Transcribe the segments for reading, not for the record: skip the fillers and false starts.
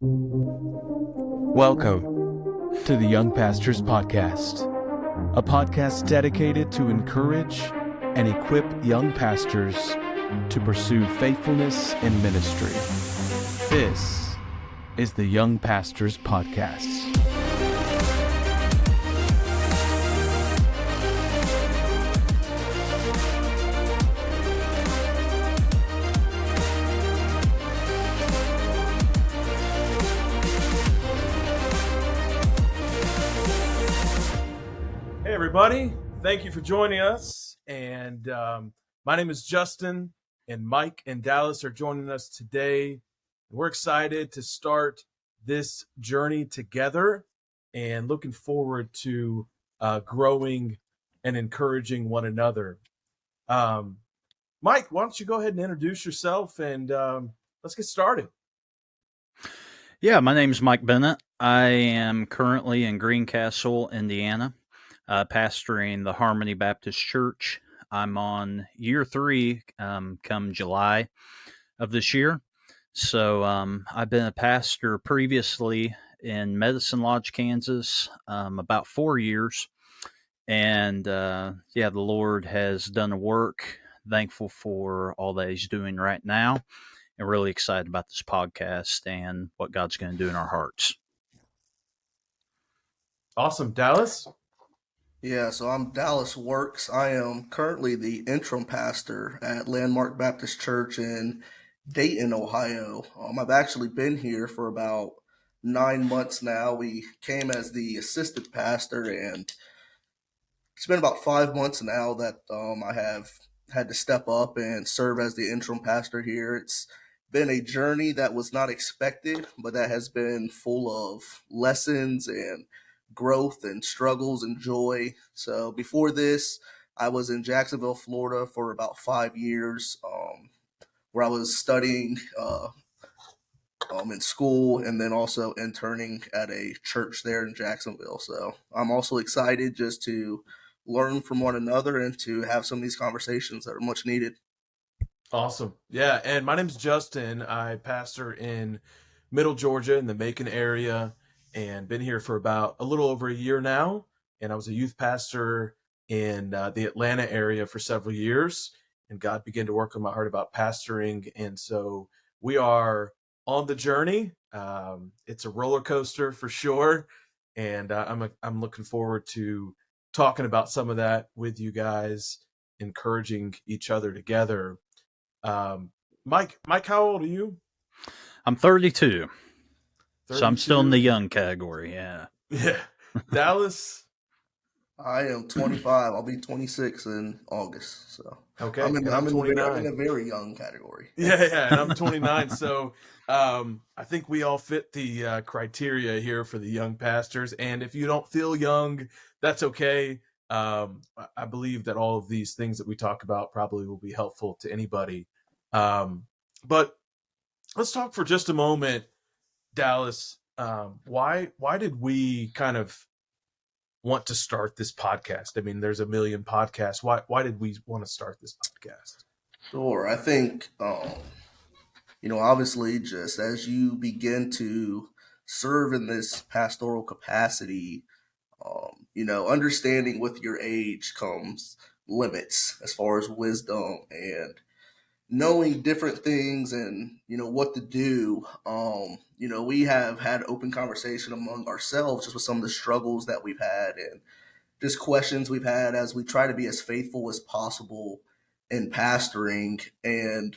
Welcome to the Young Pastors Podcast, a podcast dedicated to encourage and equip young pastors to pursue faithfulness in ministry. This is the Young Pastors Podcast. Hey everybody, thank you for joining us. And my name is Justin, and Mike and Dallas are joining us today. We're excited to start this journey together and looking forward to growing and encouraging one another. Mike, why don't you go ahead and introduce yourself and let's get started. Yeah, my name is Mike Bennett. I am currently in Greencastle, Indiana, pastoring the Harmony Baptist Church. I'm on year 3 come July of this year. So I've been a pastor previously in Medicine Lodge, Kansas, about 4 years. And the Lord has done a work. Thankful for all that He's doing right now, and really excited about this podcast and what God's going to do in our hearts. Awesome. Dallas? Yeah, so I'm Dallas Works. I am currently the interim pastor at Landmark Baptist Church in Dayton, Ohio. I've actually been here for about 9 months now. We came as the assistant pastor, and it's been about 5 months now that I have had to step up and serve as the interim pastor here. It's been a journey that was not expected, but that has been full of lessons and growth and struggles and joy. So before this, I was in Jacksonville, Florida for about 5 years, where I was studying in school and then also interning at a church there in Jacksonville. So I'm also excited just to learn from one another and to have some of these conversations that are much needed. Awesome. Yeah, and my name's Justin. I pastor in Middle Georgia in the Macon area and been here for about a little over a year now. And I was a youth pastor in the Atlanta area for several years, and God began to work on my heart about pastoring. And so we are on the journey. It's a roller coaster for sure. And I'm looking forward to talking about some of that with you guys, encouraging each other together. Mike, how old are you? I'm 32. 32? So I'm still in the young category, yeah. Yeah. Dallas? I am 25. I'll be 26 in August. So Okay. I'm in 29. a very young category. Yeah, and I'm 29. So I think we all fit the criteria here for the young pastors. And if you don't feel young, that's okay. I believe that all of these things that we talk about probably will be helpful to anybody. But let's talk for just a moment, Dallas. Why did we kind of want to start this podcast? I mean, there's a million podcasts. Why did we want to start this podcast? Sure. I think, obviously, just as you begin to serve in this pastoral capacity, understanding with your age comes limits as far as wisdom and knowing different things and, what to do. We have had open conversation among ourselves just with some of the struggles that we've had and just questions we've had as we try to be as faithful as possible in pastoring. And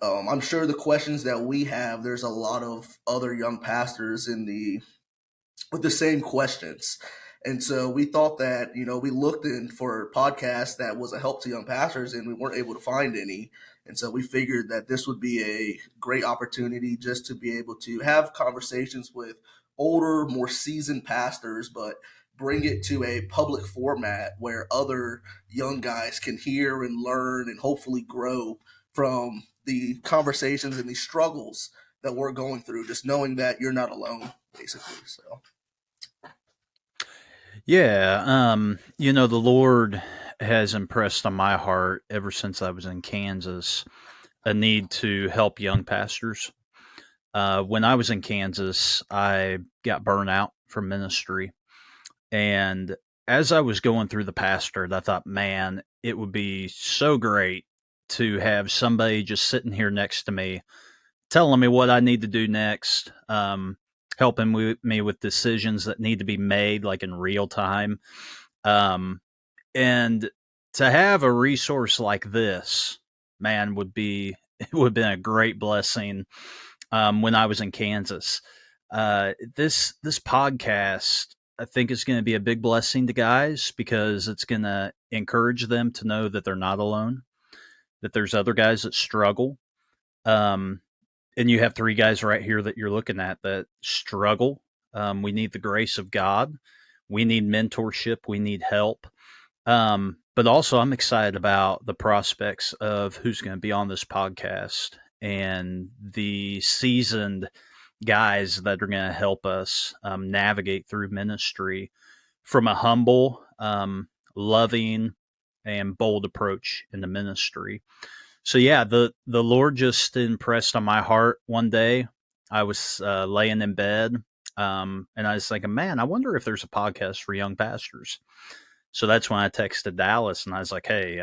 I'm sure the questions that we have, there's a lot of other young pastors with the same questions. And so we thought that, we looked in for podcasts that was a help to young pastors and we weren't able to find any. And so we figured that this would be a great opportunity just to be able to have conversations with older, more seasoned pastors, but bring it to a public format where other young guys can hear and learn and hopefully grow from the conversations and the struggles that we're going through, just knowing that you're not alone, basically. So. Yeah, the Lord has impressed on my heart ever since I was in Kansas a need to help young pastors. When I was in Kansas, I got burnt out from ministry. And as I was going through the pastorate, I thought, man, it would be so great to have somebody just sitting here next to me, telling me what I need to do next, helping me with decisions that need to be made like in real time. And to have a resource like this, man, it would have been a great blessing when I was in Kansas. This podcast, I think, is going to be a big blessing to guys because it's going to encourage them to know that they're not alone, that there's other guys that struggle. And you have three guys right here that you're looking at that struggle. We need the grace of God. We need mentorship. We need help. But also, I'm excited about the prospects of who's going to be on this podcast and the seasoned guys that are going to help us navigate through ministry from a humble, loving, and bold approach in the ministry. So yeah, the Lord just impressed on my heart one day. I was laying in bed, and I was thinking, man, I wonder if there's a podcast for young pastors. So that's when I texted Dallas, and I was like, hey,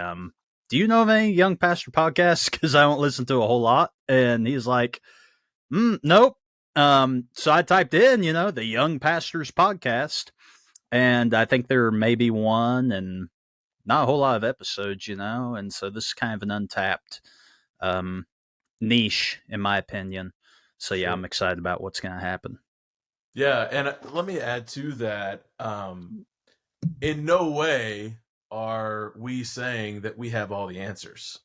do you know of any young pastor podcasts? Because I don't listen to a whole lot. And he's like, nope. So I typed in, the Young Pastors Podcast, and I think there may be one and not a whole lot of episodes, and so this is kind of an untapped niche, in my opinion. So yeah, Sure. I'm excited about what's going to happen. Yeah, and let me add to that. In no way are we saying that we have all the answers,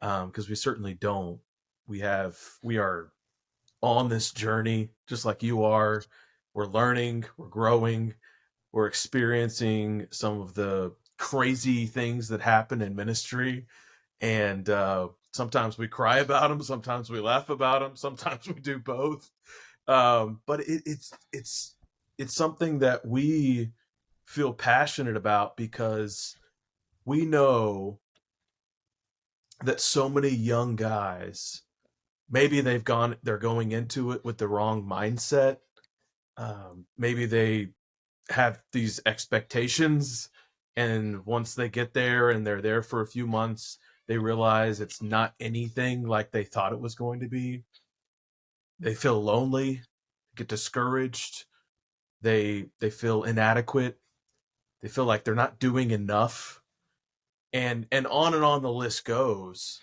because we certainly don't. We are on this journey just like you are. We're learning, we're growing, we're experiencing some of the crazy things that happen in ministry, and sometimes we cry about them, sometimes we laugh about them, sometimes we do both. But it's something that we feel passionate about because we know that so many young guys, maybe they're going into it with the wrong mindset. Maybe they have these expectations, and once they get there and they're there for a few months, they realize it's not anything like they thought it was going to be. They feel lonely, get discouraged, they feel inadequate, they feel like they're not doing enough, and on the list goes.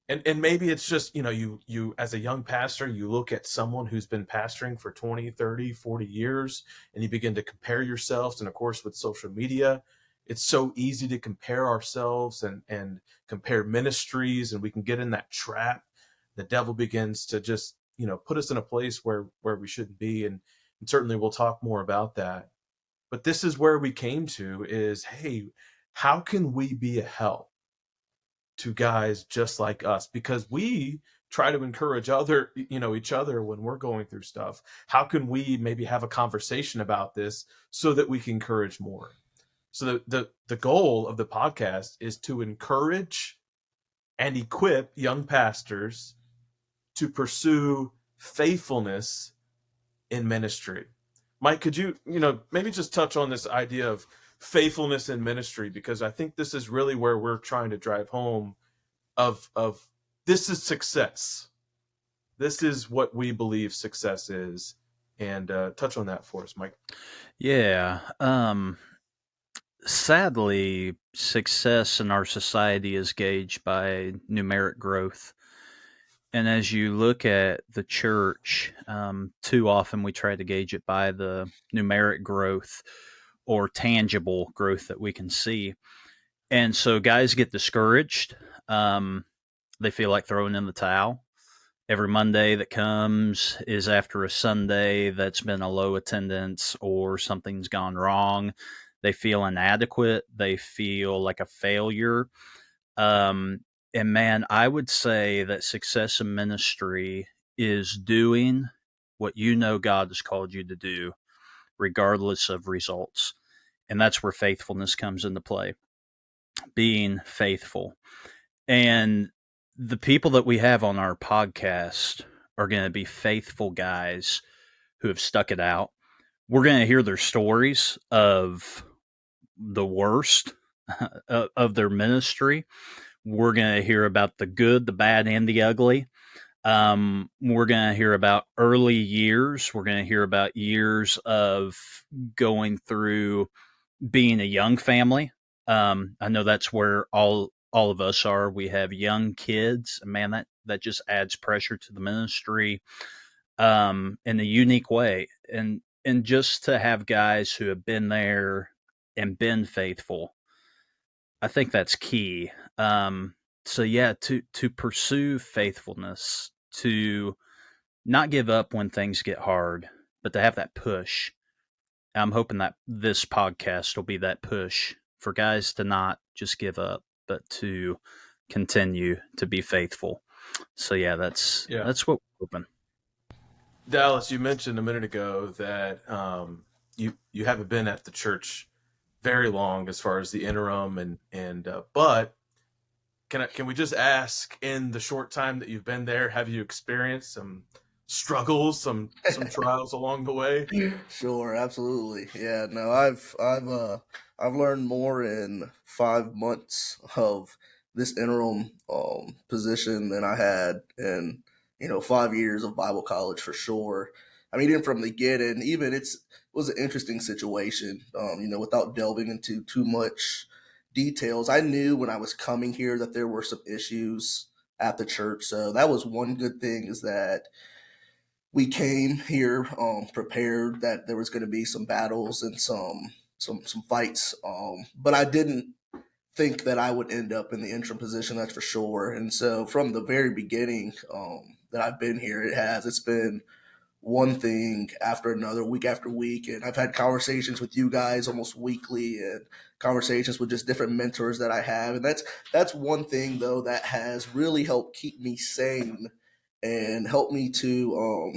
And maybe it's just, you as a young pastor, you look at someone who's been pastoring for 20, 30, 40 years, and you begin to compare yourselves. And of course, with social media, it's so easy to compare ourselves and compare ministries, and we can get in that trap. The devil begins to just, put us in a place where we shouldn't be. And certainly we'll talk more about that. But this is where we came to is, hey, how can we be a help to guys just like us? Because we try to encourage each other when we're going through stuff. How can we maybe have a conversation about this so that we can encourage more? So the goal of the podcast is to encourage and equip young pastors to pursue faithfulness in ministry. Mike, could you, maybe just touch on this idea of faithfulness in ministry, because I think this is really where we're trying to drive home of this is success. This is what we believe success is. And touch on that for us, Mike. Yeah. Sadly, success in our society is gauged by numeric growth. And as you look at the church, too often we try to gauge it by the numeric growth or tangible growth that we can see. And so guys get discouraged. They feel like throwing in the towel. Every Monday that comes is after a Sunday that's been a low attendance or something's gone wrong. They feel inadequate. They feel like a failure. And man, I would say that success in ministry is doing what God has called you to do, regardless of results. And that's where faithfulness comes into play, being faithful. And the people that we have on our podcast are going to be faithful guys who have stuck it out. We're going to hear their stories of the worst of their ministry. We're going to hear about the good, the bad, and the ugly. We're going to hear about early years. We're going to hear about years of going through being a young family. I know that's where all of us are. We have young kids. Man, that just adds pressure to the ministry in a unique way. And just to have guys who have been there and been faithful, I think that's key. So yeah, to pursue faithfulness, to not give up when things get hard, but to have that push. I'm hoping that this podcast will be that push for guys to not just give up, but to continue to be faithful. So yeah, that's what we're hoping. Dallas, you mentioned a minute ago that you haven't been at the church very long as far as the interim, but can we just ask, in the short time that you've been there, have you experienced some struggles, some trials along the way? Sure, absolutely. Yeah, no, I've learned more in 5 months of this interim position than I had in 5 years of Bible college, for sure. I mean, even from the get-in, it was an interesting situation. Without delving into too much details, I knew when I was coming here that there were some issues at the church. So that was one good thing, is that we came here prepared that there was going to be some battles and some fights. But I didn't think that I would end up in the interim position, that's for sure. And so from the very beginning that I've been here, it's been one thing after another, week after week. And I've had conversations with you guys almost weekly, and conversations with just different mentors that I have. And that's one thing, though, that has really helped keep me sane and helped me to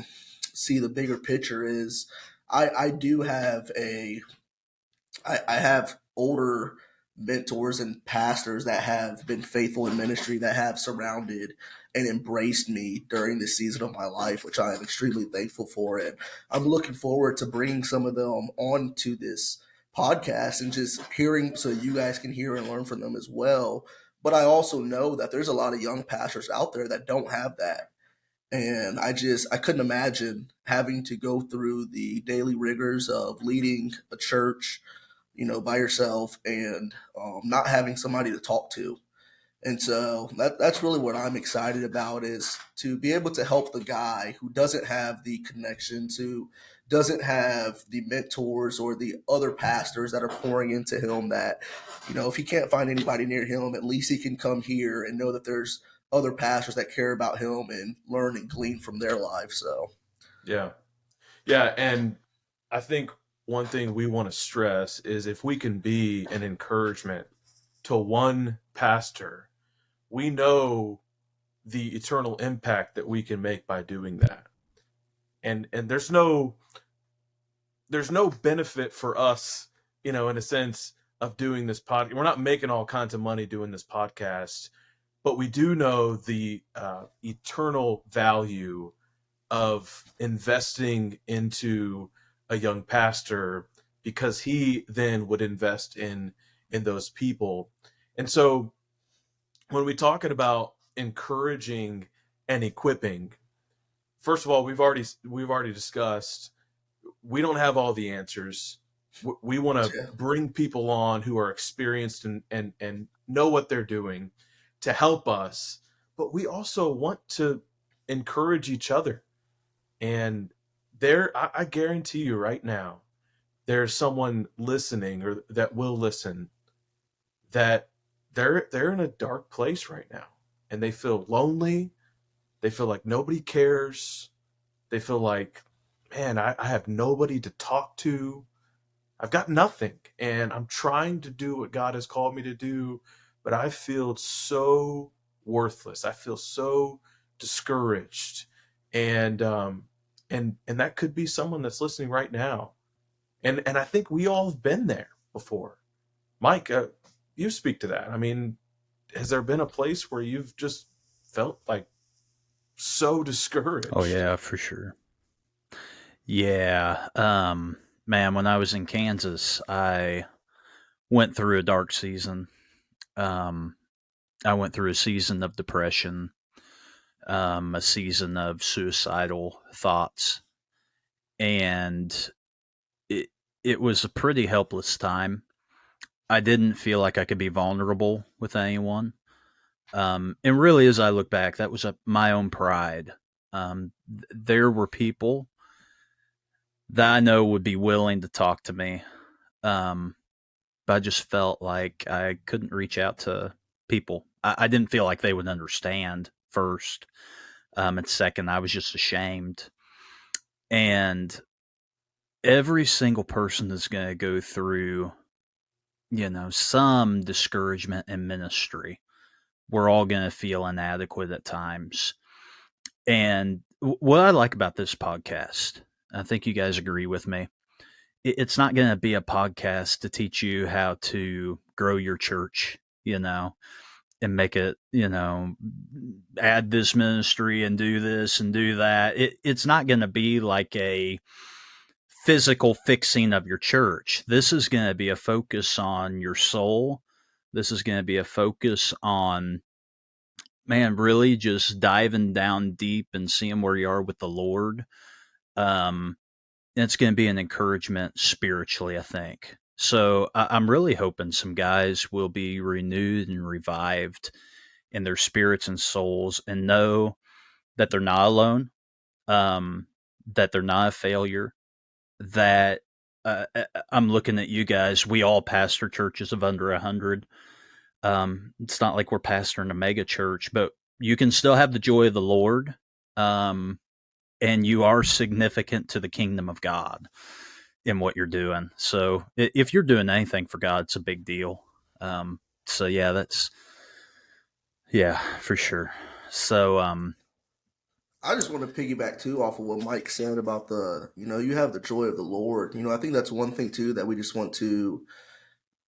see the bigger picture. Is I do have I have older mentors and pastors that have been faithful in ministry, that have surrounded and embraced me during this season of my life, which I am extremely thankful for. And I'm looking forward to bringing some of them onto this podcast and just hearing, so you guys can hear and learn from them as well. But I also know that there's a lot of young pastors out there that don't have that. And I couldn't imagine having to go through the daily rigors of leading a church, by yourself, and not having somebody to talk to. And so that's really what I'm excited about, is to be able to help the guy who doesn't have the connections, who doesn't have the mentors or the other pastors that are pouring into him, that, if he can't find anybody near him, at least he can come here and know that there's other pastors that care about him and learn and glean from their lives. So, yeah. And I think one thing we want to stress is, if we can be an encouragement to one pastor, we know the eternal impact that we can make by doing that. And there's no benefit for us, in a sense, of doing this podcast. We're not making all kinds of money doing this podcast, but we do know the eternal value of investing into a young pastor, because he then would invest in those people. And so when we're talking about encouraging and equipping, first of all, we've already discussed, we don't have all the answers. We want to bring people on who are experienced and know what they're doing to help us, but we also want to encourage each other. And I guarantee you right now, there's someone listening, or that will listen, that they're in a dark place right now, and they feel lonely. They feel like nobody cares. They feel like, man, I have nobody to talk to. I've got nothing, and I'm trying to do what God has called me to do, but I feel so worthless. I feel so discouraged. And that could be someone that's listening right now. And I think we all have been there before. Mike, you speak to that. I mean, has there been a place where you've just felt like so discouraged. Oh yeah, for sure. Yeah. Man, when I was in Kansas, I went through a dark season. Um, I went through a season of depression, a season of suicidal thoughts, and it it was a pretty helpless time. I didn't feel like I could be vulnerable with anyone. And really, as I look back, that was my own pride. There were people that I know would be willing to talk to me, um, but I just felt like I couldn't reach out to people. I didn't feel like they would understand first, and second, I was just ashamed. And every single person is going to go through, some discouragement in ministry. We're all going to feel inadequate at times. And what I like about this podcast, I think you guys agree with me, it's not going to be a podcast to teach you how to grow your church, and make it, add this ministry and do this and do that. It's not going to be like a physical fixing of your church. This is going to be a focus on your soul. This is going to be a focus on, man, really just diving down deep and seeing where you are with the Lord. And it's going to be an encouragement spiritually, I think. So I'm really hoping some guys will be renewed and revived in their spirits and souls and know that they're not alone, that they're not a failure, that I'm looking at you guys. We all pastor churches of under 100. It's not like we're pastoring a mega church, but you can still have the joy of the Lord. And you are significant to the kingdom of God in what you're doing. So if you're doing anything for God, it's a big deal. So yeah, for sure. So, I just want to piggyback too off of what Mike said about you have the joy of the Lord. I think that's one thing too that we just want to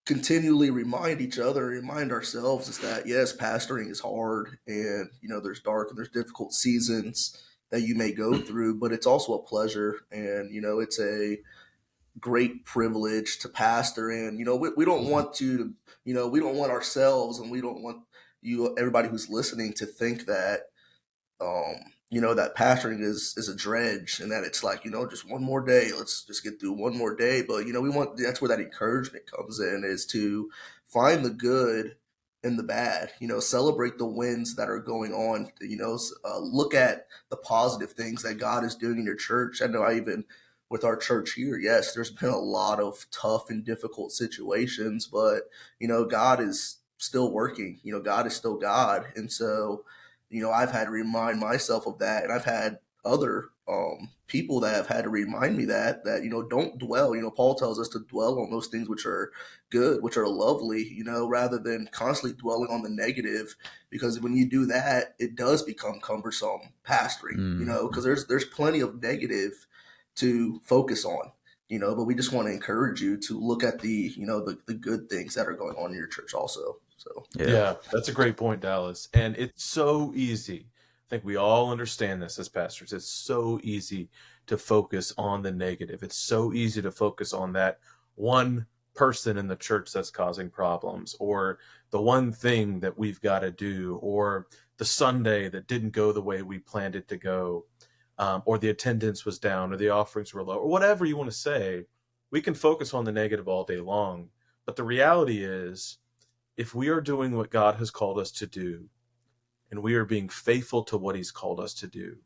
continually remind each other, remind ourselves is that yes, pastoring is hard and there's dark and there's difficult seasons that you may go through, but it's also a pleasure and it's a great privilege to pastor. And we don't want to, we don't want ourselves and we don't want everybody who's listening to think that that pastoring is a dredge and that it's like, just one more day, let's just get through one more day. But, that's where that encouragement comes in, is to find the good in the bad, celebrate the wins that are going on, look at the positive things that God is doing in your church. I know with our church here, yes, there's been a lot of tough and difficult situations, but, God is still working, God is still God. And so, I've had to remind myself of that, and I've had other people that have had to remind me that don't dwell. Paul tells us to dwell on those things which are good, which are lovely, rather than constantly dwelling on the negative, because when you do that, it does become cumbersome pastoring, because there's plenty of negative to focus on, but we just want to encourage you to look at the good things that are going on in your church also. So yeah, that's a great point, Dallas. And it's so easy. I think we all understand this as pastors. It's so easy to focus on the negative. It's so easy to focus on that one person in the church that's causing problems, or the one thing that we've got to do, or the Sunday that didn't go the way we planned it to go, or the attendance was down, or the offerings were low, or whatever you want to say. We can focus on the negative all day long. But the reality is, if we are doing what God has called us to do, and we are being faithful to what he's called us to do,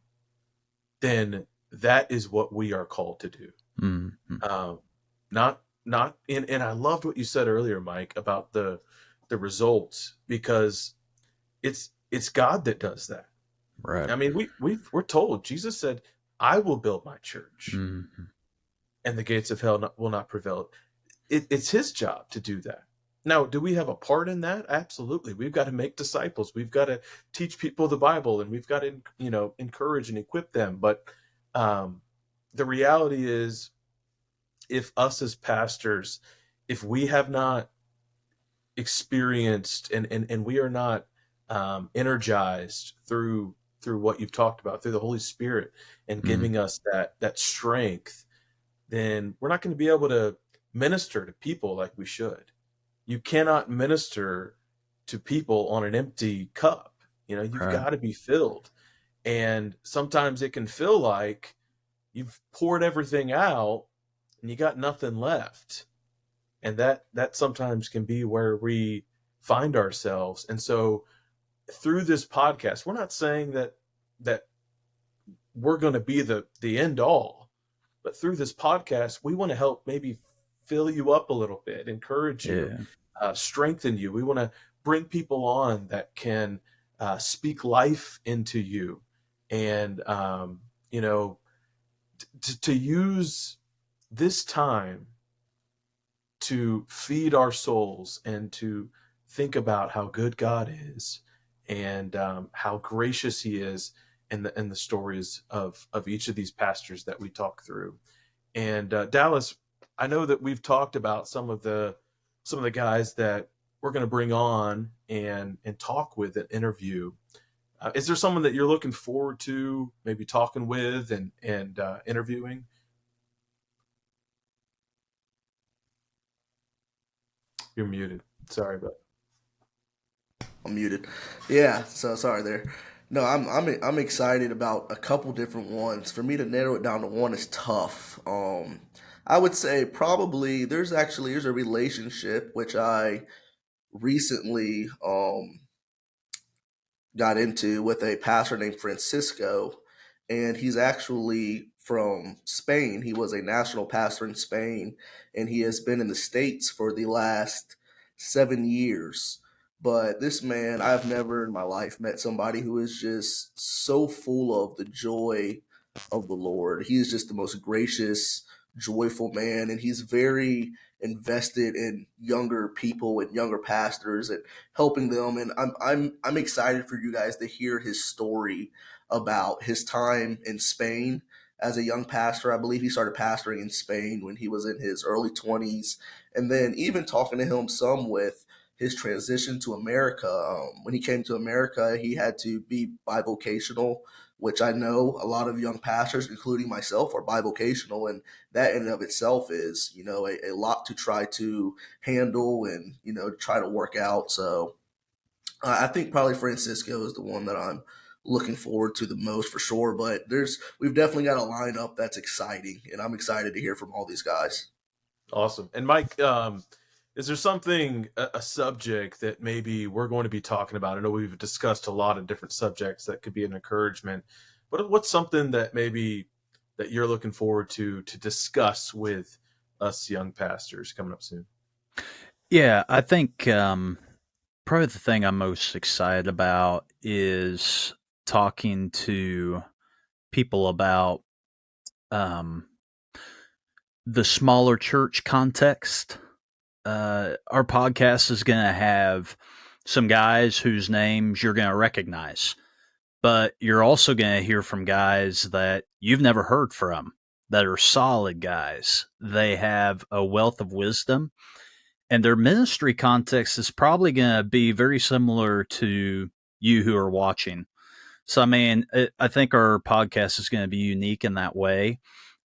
then that is what we are called to do. Mm-hmm. And I loved what you said earlier, Mike, about the results, because it's God that does that. Right. I mean, we're told, Jesus said, I will build my church, Mm-hmm. and the gates of hell will not prevail. It's his job to do that. Now, do we have a part in that? Absolutely. We've got to make disciples. We've got to teach people the Bible, and we've got to, encourage and equip them. But the reality is, if us as pastors, if we have not experienced and we are not energized through through what you've talked about, through the Holy Spirit and giving us that strength, then we're not going to be able to minister to people like we should. You cannot minister to people on an empty cup. You've got to be filled. And sometimes it can feel like you've poured everything out and you got nothing left. And that sometimes can be where we find ourselves. And so through this podcast, we're not saying that we're going to be the end all, but through this podcast, we want to help maybe fill you up a little bit, encourage you, strengthen you. We want to bring people on that can speak life into you, and to use this time to feed our souls and to think about how good God is and how gracious He is in the stories of each of these pastors that we talk through. And Dallas, I know that we've talked about some of the guys that we're going to bring on and talk with and interview. Is there someone that you're looking forward to maybe talking with and interviewing? You're muted. Sorry, but I'm muted. Yeah, so sorry there. No, I'm excited about a couple different ones. For me to narrow it down to one is tough. I would say probably there's a relationship which I recently got into with a pastor named Francisco, and he's actually from Spain. He was a national pastor in Spain, and he has been in the States for the last 7 years. But this man, I've never in my life met somebody who is just so full of the joy of the Lord. He is just the most gracious, joyful man, and he's very invested in younger people and younger pastors and helping them. And I'm excited for you guys to hear his story about his time in Spain as a young pastor. I believe he started pastoring in Spain when he was in his early 20s, and then even talking to him some with his transition to America. When he came to America, he had to be bivocational, which I know a lot of young pastors, including myself, are bivocational, and that in and of itself is, a lot to try to handle and, try to work out. So I think probably Francisco is the one that I'm looking forward to the most for sure. But we've definitely got a lineup that's exciting, and I'm excited to hear from all these guys. Awesome. And Mike, is there something, a subject that maybe we're going to be talking about? I know we've discussed a lot of different subjects that could be an encouragement, but what's something that maybe that you're looking forward to discuss with us young pastors coming up soon? Yeah, I think probably the thing I'm most excited about is talking to people about the smaller church context. Our podcast is going to have some guys whose names you're going to recognize, but you're also going to hear from guys that you've never heard from that are solid guys. They have a wealth of wisdom, and their ministry context is probably going to be very similar to you who are watching. So, I mean, I think our podcast is going to be unique in that way,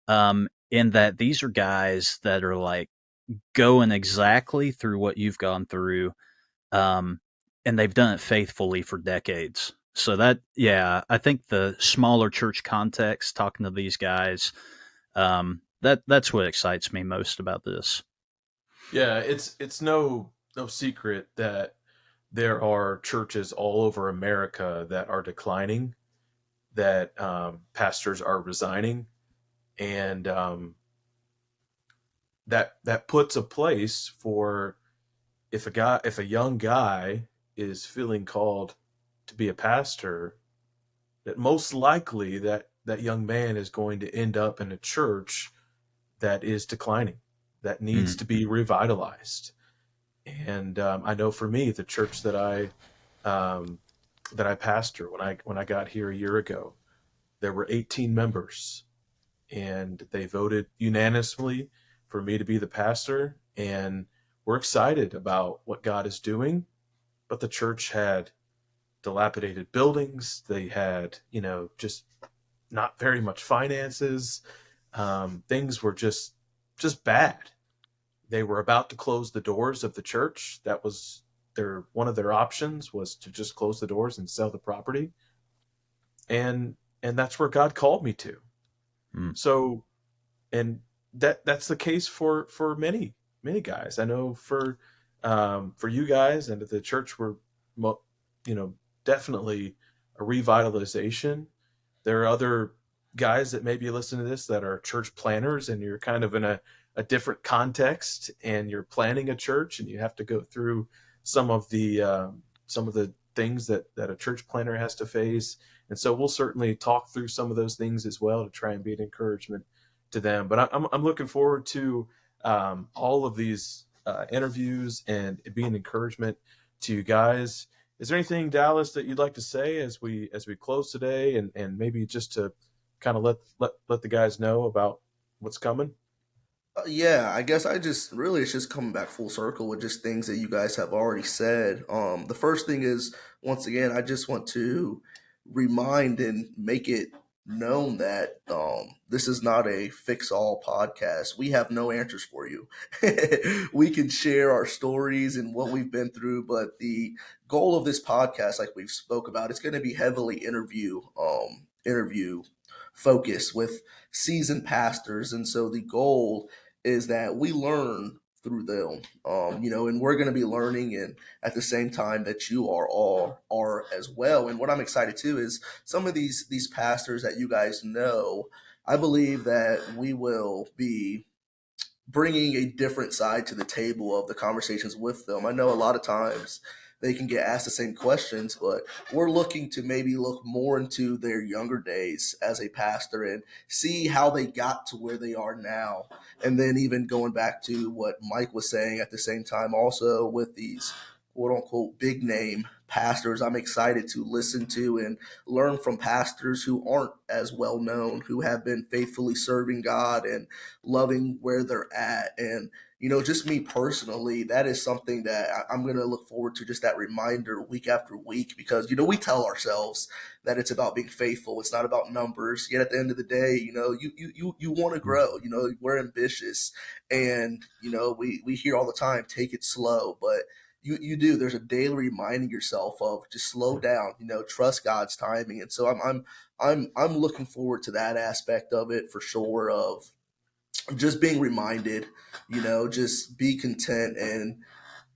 in that these are guys that are like going exactly through what you've gone through, and they've done it faithfully for decades. So I think the smaller church context, talking to these guys, that's what excites me most about this. Yeah, it's no secret that there are churches all over America that are declining, that pastors are resigning, and that puts a place for if a young guy is feeling called to be a pastor, that most likely that young man is going to end up in a church that is declining, that needs to be revitalized. And I know for me, the church that I pastor, when I got here a year ago, there were 18 members, and they voted unanimously for me to be the pastor. And we're excited about what God is doing, but the church had dilapidated buildings. They had, just not very much finances. Things were just bad. They were about to close the doors of the church. That was one of their options, was to just close the doors and sell the property. And that's where God called me to. So, and that's the case for many guys. I know for you guys and at the church, we're definitely a revitalization. There are other guys that maybe listen to this that are church planners, and you're kind of in a different context, and you're planning a church, and you have to go through some of the things that a church planner has to face. And so we'll certainly talk through some of those things as well to try and be an encouragement to them. But I'm looking forward to all of these interviews and being an encouragement to you guys. Is there anything, Dallas, that you'd like to say as we close today, and maybe just to kind of let the guys know about what's coming? Yeah, I guess it's just coming back full circle with just things that you guys have already said. The first thing is, once again, I just want to remind and make it known that this is not a fix-all podcast. We have no answers for you. We can share our stories and what we've been through, but the goal of this podcast, like we've spoke about, it's going to be heavily interview focused with seasoned pastors. And so the goal is that we learn through them, and we're going to be learning, and at the same time that you are as well. And what I'm excited too is some of these pastors that you guys know, I believe that we will be bringing a different side to the table of the conversations with them. I know a lot of times they can get asked the same questions, but we're looking to maybe look more into their younger days as a pastor and see how they got to where they are now. And then even going back to what Mike was saying at the same time, also with these quote unquote big name pastors, I'm excited to listen to and learn from pastors who aren't as well known, who have been faithfully serving God and loving where they're at. And just me personally, that is something that I'm going to look forward to, just that reminder week after week, because, we tell ourselves that it's about being faithful. It's not about numbers. Yet at the end of the day, you want to grow, we're ambitious, and, we hear all the time, take it slow, but you do. There's a daily reminding yourself of just slow down, trust God's timing. And so I'm looking forward to that aspect of it for sure, of just being reminded, just be content and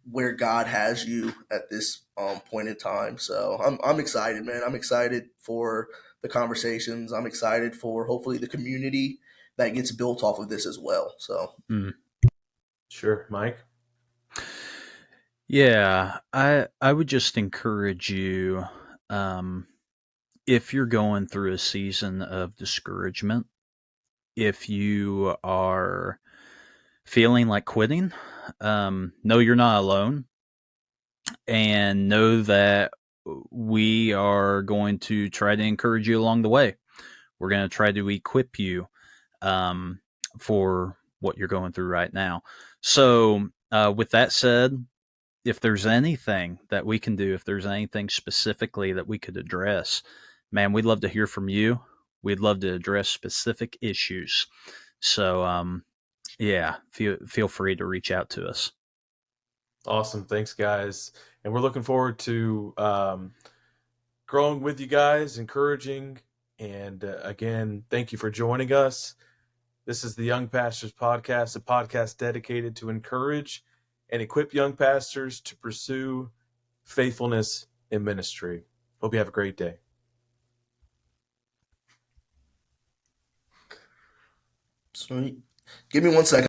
where God has you at this point in time. So I'm excited, man. I'm excited for the conversations. I'm excited for hopefully the community that gets built off of this as well. So Sure, Mike. Yeah, I would just encourage you, if you're going through a season of discouragement, if you are feeling like quitting, know you're not alone, and know that we are going to try to encourage you along the way. We're going to try to equip you for what you're going through right now. So with that said, if there's anything that we can do, if there's anything specifically that we could address, man, we'd love to hear from you. We'd love to address specific issues. So, yeah, feel free to reach out to us. Awesome. Thanks, guys. And we're looking forward to growing with you guys, encouraging. And again, thank you for joining us. This is the Young Pastors Podcast, a podcast dedicated to encourage and equip young pastors to pursue faithfulness in ministry. Hope you have a great day. Sweet. Give me 1 second.